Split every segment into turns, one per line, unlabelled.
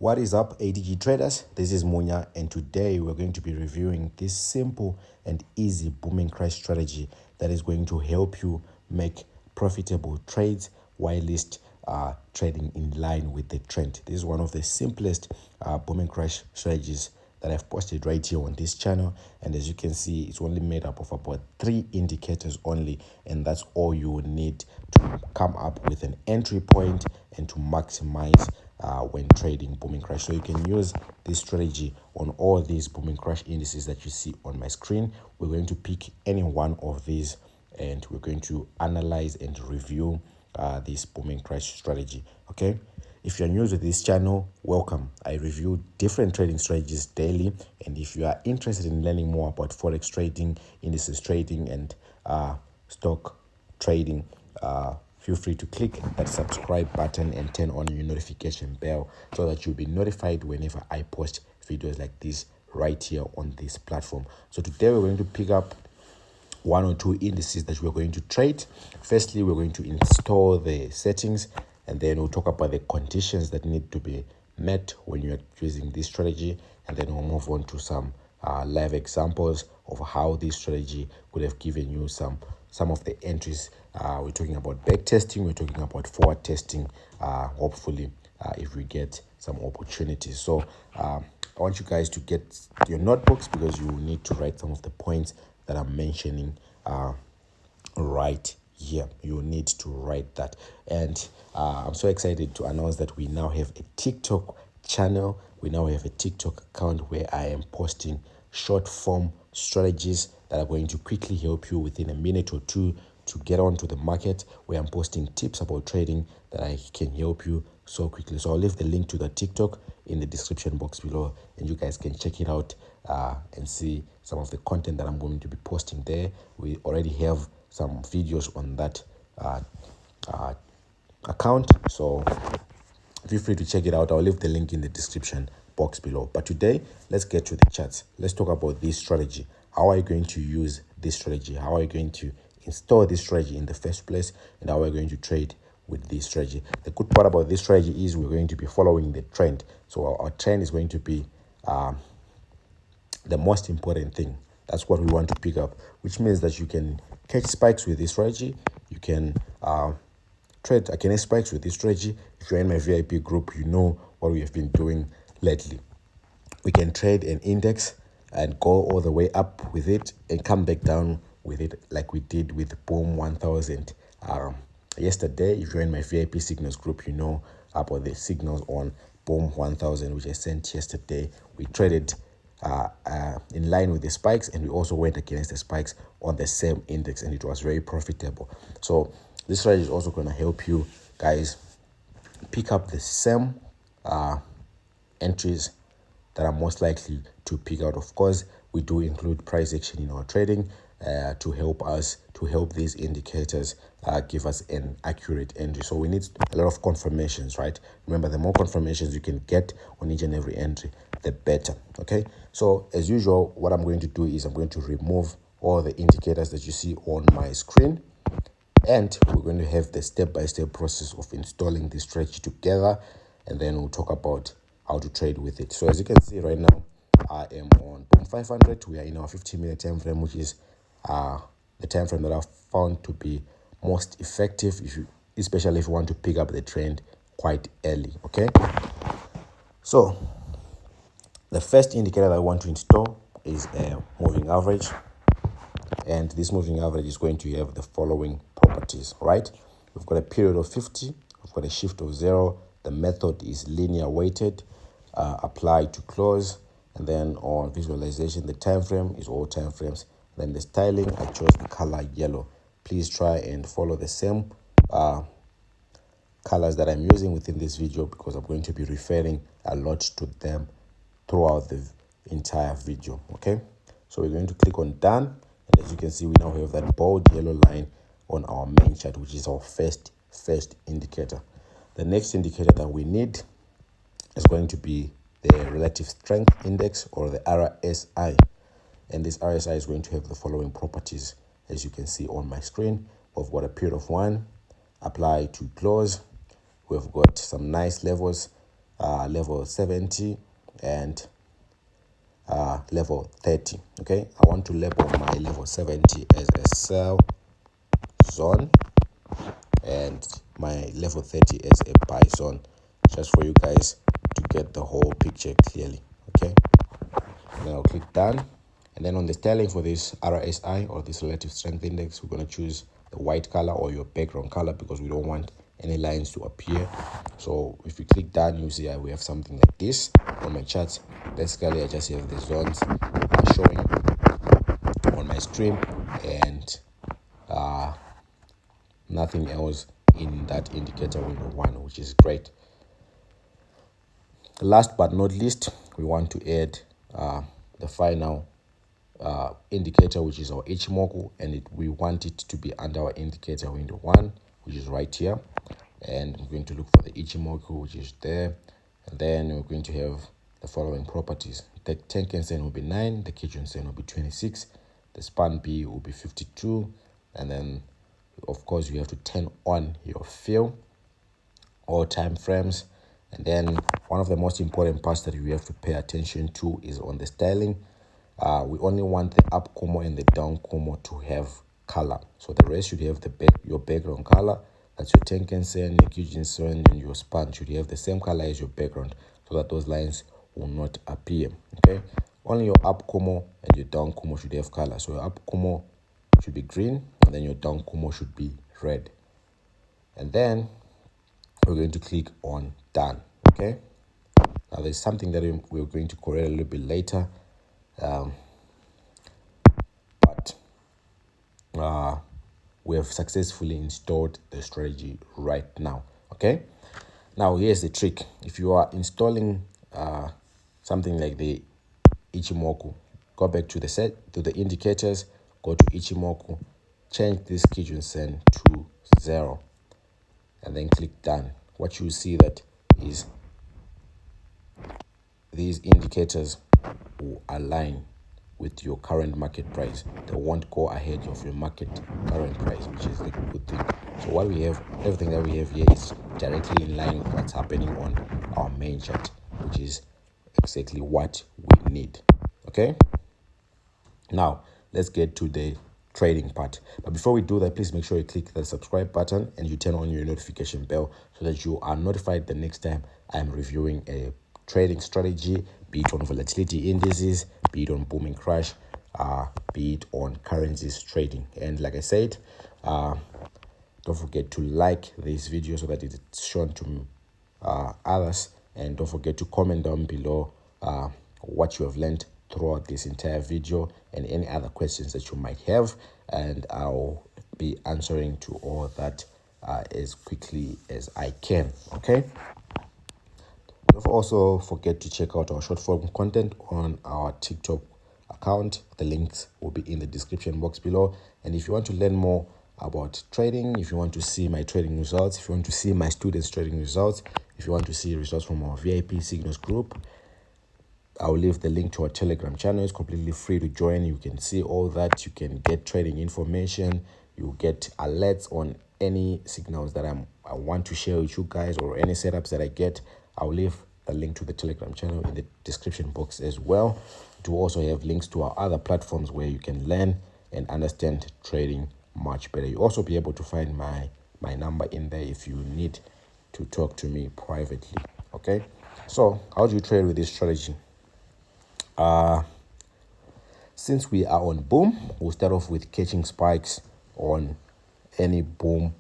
What is up, ADG traders? This is Munya, and today we're going to be reviewing this simple and easy booming crash strategy that is going to help you make profitable trades while trading in line with the trend. This is one of the simplest booming crash strategies that I've posted right here on this channel, and as you can see, it's only made up of about 3 indicators only, and that's all you need to come up with an entry point and to maximize when trading booming crash. So you can use this strategy on all these booming crash indices that you see on my screen. We're going to pick any one of these and we're going to analyze and review this booming crash strategy. Okay, if you're new to this channel, welcome. I review different trading strategies daily, and if you are interested in learning more about forex trading, indices trading, and stock trading, feel free to click that subscribe button and turn on your notification bell so that you'll be notified whenever I post videos like this right here on this platform. So today we're going to pick up one or two indices that we're going to trade. Firstly, we're going to install the settings, and then we'll talk about the conditions that need to be met when you're using this strategy, and then we'll move on to some live examples of how this strategy would have given you some of the entries. We're talking about back testing, we're talking about forward testing, hopefully if we get some opportunities. So I want you guys to get your notebooks because you need to write some of the points that I'm mentioning right here. You need to write that. And I'm so excited to announce that we now have a TikTok channel. We now have a TikTok account where I am posting short form strategies that are going to quickly help you within a minute or two to get onto the market, where I'm posting tips about trading that I can help you so quickly. So I'll leave the link to the TikTok in the description box below, and you guys can check it out and see some of the content that I'm going to be posting there. We already have some videos on that account, so feel free to check it out. I'll leave the link in the description box below. But today, let's get to the charts. Let's talk about this strategy. How are you going to use this strategy? How are you going to install this strategy in the first place? And how are you going to trade with this strategy? The good part about this strategy is we're going to be following the trend. So our trend is going to be the most important thing. That's what we want to pick up, which means that you can catch spikes with this strategy. You can trade against spikes with this strategy. If you're in my VIP group, you know what we have been doing lately. We can trade an index and go all the way up with it and come back down with it, like we did with Boom 1000 yesterday. If you're in my VIP signals group, you know about the signals on Boom 1000, which I sent yesterday. We traded in line with the spikes, and we also went against the spikes on the same index, and it was very profitable. So this strategy is also going to help you guys pick up the same entries that are most likely to pick out. Of course, we do include price action in our trading to help these indicators give us an accurate entry. So we need a lot of confirmations, right? Remember, the more confirmations you can get on each and every entry, the better. Okay, so as usual, what I'm going to do is I'm going to remove all the indicators that you see on my screen, and we're going to have the step-by-step process of installing this strategy together, and then we'll talk about how to trade with it. So as you can see right now, I am on Boom 500. We are in our 15-minute time frame, which is the time frame that I've found to be most effective, especially if you want to pick up the trend quite early. Okay, so the first indicator that I want to install is a moving average, and this moving average is going to have the following properties, right? We've got a period of 50, we've got a shift of 0, the method is linear weighted, apply to close, and then on visualization, the time frame is all time frames. Then the styling, I chose the color yellow. Please try and follow the same colors that I'm using within this video, because I'm going to be referring a lot to them throughout the entire video. Okay, so we're going to click on done, and as you can see, we now have that bold yellow line on our main chart, which is our first indicator. The next indicator that we need is going to be the relative strength index, or the RSI, and this RSI is going to have the following properties. As you can see on my screen, we've got a period of 1, apply to close. We've got some nice levels level 70 and level 30. Okay, I want to label my level 70 as a sell zone and my level 30 as a buy zone, just for you guys to get the whole picture clearly. Okay, and then I'll click done. And then on the styling for this RSI, or this relative strength index, we're going to choose the white color or your background color, because we don't want any lines to appear. So if you click done, you see we have something like this on my charts. Basically, I just have the zones showing on my screen and nothing else in that indicator window 1, which is great. Last but not least, we want to add the final indicator, which is our Ichimoku, and we want it to be under our indicator window 1, which is right here. And we're going to look for the Ichimoku, which is there. And then we're going to have the following properties. The Tenkan Sen will be 9, the Kijun Sen will be 26, the span B will be 52, and then of course you have to turn on your fill or time frames. And then one of the most important parts that we have to pay attention to is on the styling. We only want the up Kumo and the down Kumo to have color. So the rest should have your background color. That's your Tenkan Sen, your Kijun Sen, and your span should have the same color as your background, so that those lines will not appear. Okay, only your up Kumo and your down Kumo should have color. So your up Kumo should be green, and then your down Kumo should be red. And then we're going to click on done. Okay, now there's something that we're going to correct a little bit later, but we have successfully installed the strategy right now. Okay, now here's the trick. If you are installing something like the Ichimoku, go back to the indicators, go to Ichimoku, change this Kijun Sen to 0, and then click done. What you see that is these indicators will align with your current market price. They won't go ahead of your market current price, which is the good thing. So what we have, everything that we have here is directly in line with what's happening on our main chart, which is exactly what we need. Okay, now let's get to the trading part. But before we do that, please make sure you click the subscribe button and you turn on your notification bell, so that you are notified the next time I'm reviewing a trading strategy, be it on volatility indices, be it on booming crash, be it on currencies trading. And like I said, don't forget to like this video so that it's shown to others, and don't forget to comment down below what you have learned throughout this entire video and any other questions that you might have, and I'll be answering to all that as quickly as I can. Okay, don't also forget to check out our short form content on our TikTok account. The links will be in the description box below. And if you want to learn more about trading, if you want to see my trading results, if you want to see my students trading results, if you want to see results from our VIP Signals group, I'll leave the link to our Telegram channel. It's completely free to join. You can see all that. You can get trading information. You get alerts on any signals that I want to share with you guys, or any setups that I get. I'll leave the link to the Telegram channel in the description box as well. To also have links to our other platforms where you can learn and understand trading much better. You'll also be able to find my number in there if you need to talk to me privately. Okay, so how do you trade with this strategy? Since we are on boom, we'll start off with catching spikes on any boom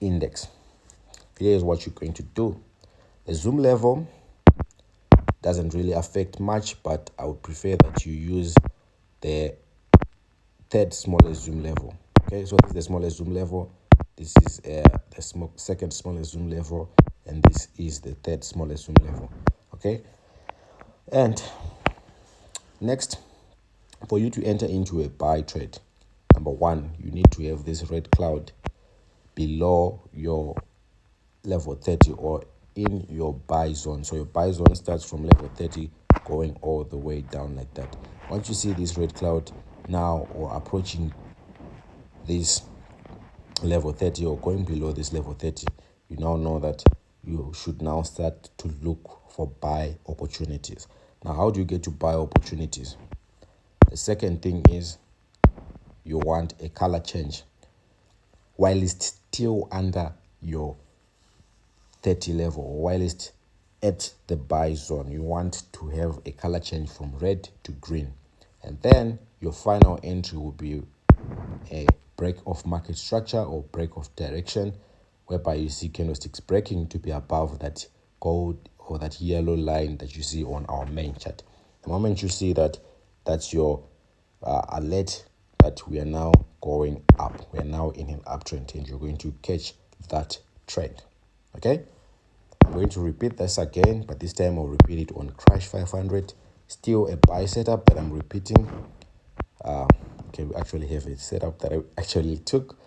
index. Here's what you're going to do. The zoom level doesn't really affect much, but I would prefer that you use the third smallest zoom level. Okay, so this is the smallest zoom level, this is the second smallest zoom level, and this is the third smallest zoom level. Okay, and next, for you to enter into a buy trade, number one, you need to have this red cloud below your level 30 or in your buy zone. So your buy zone starts from level 30 going all the way down like that. Once you see this red cloud now, or approaching this level 30 or going below this level 30, you now know that you should now start to look for buy opportunities. Now, how do you get to buy opportunities? The second thing is you want a color change while it's still under your 30 level, while it's at the buy zone. You want to have a color change from red to green. And then your final entry will be a break of market structure or break of direction, whereby you see candlesticks breaking to be above that gold or that yellow line that you see on our main chart. The moment you see that, that's your alert that we are now going up. We are now in an uptrend and you're going to catch that trend. Okay? I'm going to repeat this again, but this time I'll repeat it on Crash 500. Still a buy setup that I'm repeating. Okay, we actually have a setup that I actually took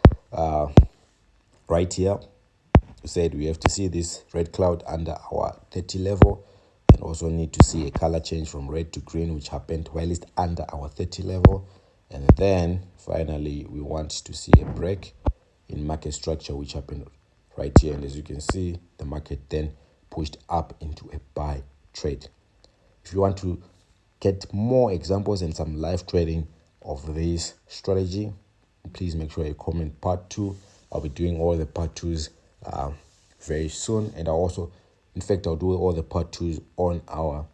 right here. We said we have to see this red cloud under our 30 level and also need to see a color change from red to green, which happened while it's under our 30 level. And then finally, we want to see a break in market structure, which happened right here. And as you can see, the market then pushed up into a buy trade. If you want to get more examples and some live trading of this strategy, please make sure you comment part 2. I'll be doing all the part 2s very soon, and I'll do all the part 2s on our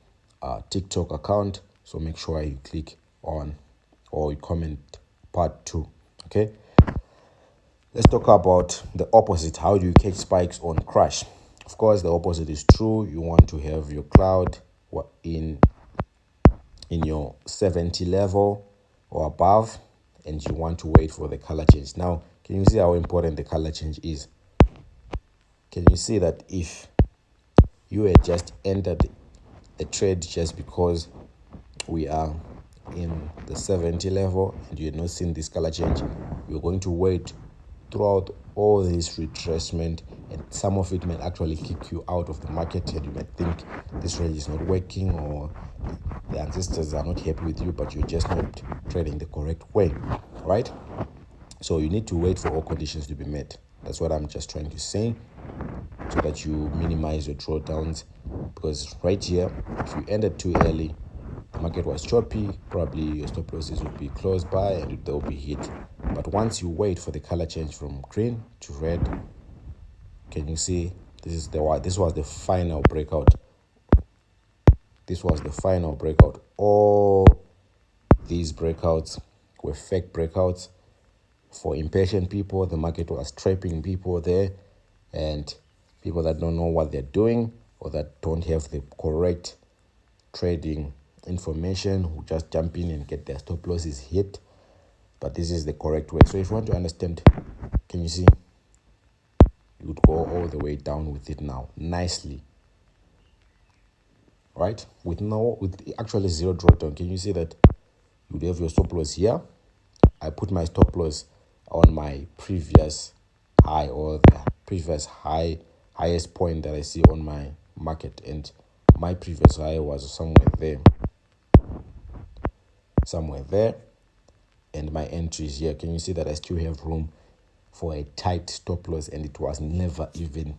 TikTok account. So make sure you click on or you comment part 2. Okay, let's talk about the opposite. How do you catch spikes on crash? Of course, the opposite is true. You want to have your cloud in your 70 level or above, and you want to wait for the color change. Now, can you see how important the color change is? Can you see that if you had just entered a trade just because we are in the 70 level and you had not seen this color change, you're going to wait throughout all this retracement, and some of it may actually kick you out of the market, and you might think this trade is not working or the ancestors are not happy with you, but you're just not trading the correct way, right? So you need to wait for all conditions to be met. That's what I'm just trying to say, so that you minimize your drawdowns. Because right here, if you ended too early, the market was choppy, probably your stop losses would be close by and they'll be hit. But once you wait for the color change from green to red, can you see this was the final breakout. This was the final breakout. All these breakouts were fake breakouts. For impatient people, the market was trapping people there, and people that don't know what they're doing or that don't have the correct trading information who just jump in and get their stop losses hit. But this is the correct way. So if you want to understand, can you see? You would go all the way down with it now, nicely. Right? With actually zero drawdown. Can you see that you'd have your stop loss here? I put my stop loss on my previous high, or the previous highest point that I see on my market, and my previous high was somewhere there, and my entry is here. Can you see that I still have room for a tight stop loss, and it was never even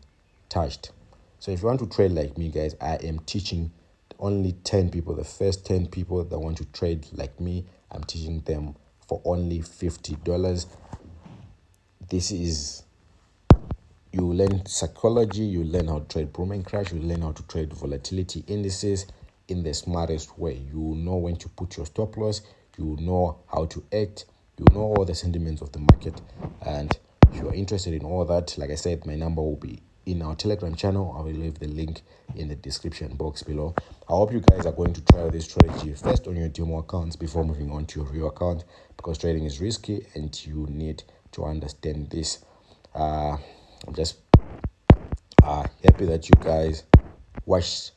touched? So if you want to trade like me, guys, I am teaching only 10 people. The first 10 people that want to trade like me, I'm teaching them for only $50. This is, you learn psychology, you learn how to trade boom and crash, you learn how to trade volatility indices in the smartest way. You know when to put your stop loss, you know how to act, you know all the sentiments of the market. And if you are interested in all that, like I said, my number will be in our Telegram channel. I will leave the link in the description box below. I hope you guys are going to try this strategy first on your demo accounts before moving on to your real account, because trading is risky and you need to understand this. I'm just happy that you guys watched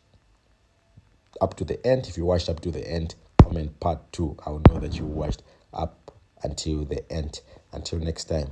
up to the end. If you watched up to the end, comment part 2. I will know that you watched up until the end. Until next time.